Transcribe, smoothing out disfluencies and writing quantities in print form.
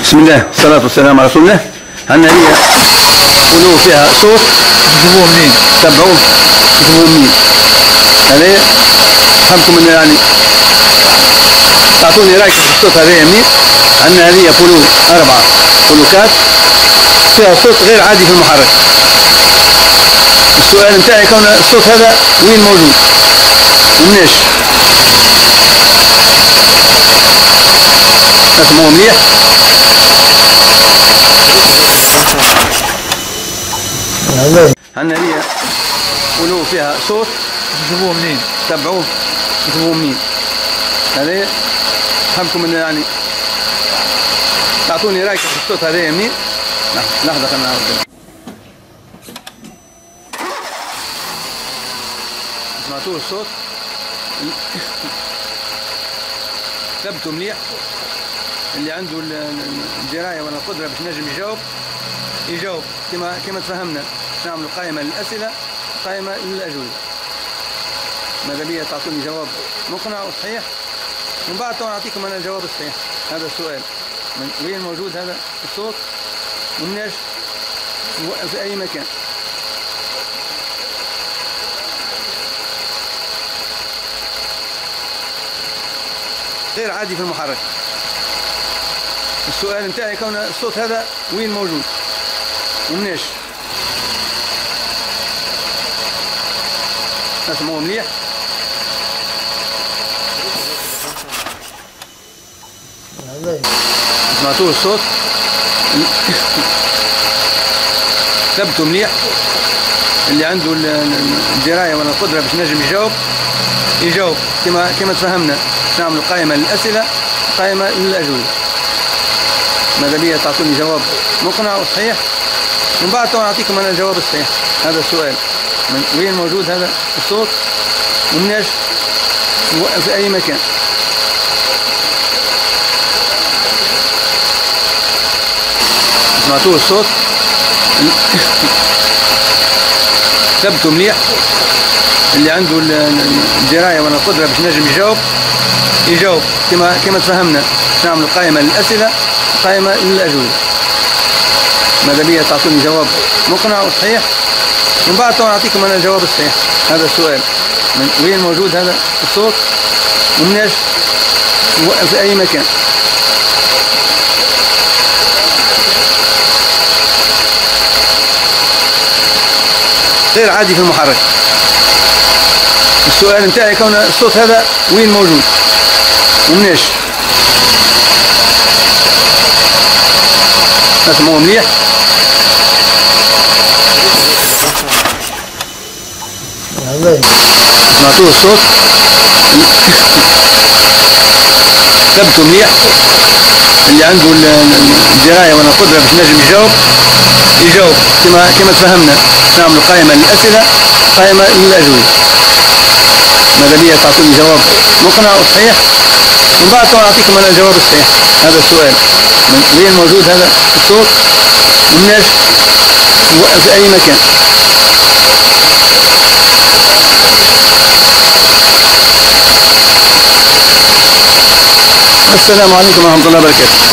بسم الله والصلاة والسلام على رسول الله. عندنا هي قلوب فيها صوت تشوفوه منين؟ تبعوه تشوفوه منين؟ هذا حبكم انه يعني تعطوني رايكم في الصوت هذا منين؟ عندنا هذه قلوب 4 قلوكات فيها صوت غير عادي في المحرك. السؤال نتاعي كون الصوت هذا وين موجود؟ ومناش؟ اسمعوه مليح. عندنا هي قلوب فيها صوت تشوفوه منين؟ تبعوه تشوفوه منين؟ هذا حبكم انه يعني تعطوني رايكم في الصوت هذا منين؟ لحظة خلينا نعرف. سمعتوه الصوت؟ ثبتوا مليح. اللي عنده الدراية ولا القدرة باش نجم يجاوب كما تفهمنا. نعملوا قائمة للأسئلة قائمة للأجوبة. ماذا بيا تعطوني جواب مقنع وصحيح، ومن بعد نعطيكم أنا الجواب الصحيح. هذا السؤال من وين موجود هذا الصوت ومناش في أي مكان. غير عادي في المحرك. السؤال نتاعي كون الصوت هذا وين موجود ومناش؟ اسمعوه مليح. سمعتوه الصوت؟ ثبتوا مليح. اللي عنده الدراية ولا القدرة باش نجم يجاوب كما تفهمنا. نعملوا قائمة للأسئلة قائمة للأجوبة. ماذا بيا تعطوني جواب مقنع وصحيح، ومن بعد نعطيكم أنا الجواب الصحيح. هذا السؤال من وين موجود هذا الصوت ومناش في أي مكان. سمعتوه الصوت؟ ثبتوا مليح. اللي عنده الدراية ولا القدرة باش نجم يجاوب كما تفهمنا. نعملوا قائمة للأسئلة قائمة للأجوبة. ماذا بيا تعطوني جواب مقنع وصحيح، ومن بعد نعطيكم أنا الجواب الصحيح. هذا السؤال من وين موجود هذا الصوت ومناش في أي مكان. غير عادي في المحرك. السؤال نتاعي كون الصوت هذا وين موجود ومناش؟ اسمعوه مليح. سمعتوه الصوت؟ ثبتوا مليح. اللي عنده الدراية ولا القدرة باش نجم يجاوب كما تفهمنا. نعملوا قائمة للأسئلة قائمة للأجوبة. ماذا بيا تعطوني جواب مقنع وصحيح، ومن بعد نعطيكم أنا الجواب الصحيح. هذا السؤال من وين موجود هذا الصوت ومناش في أي مكان. السلام عليكم ورحمة الله وبركاته.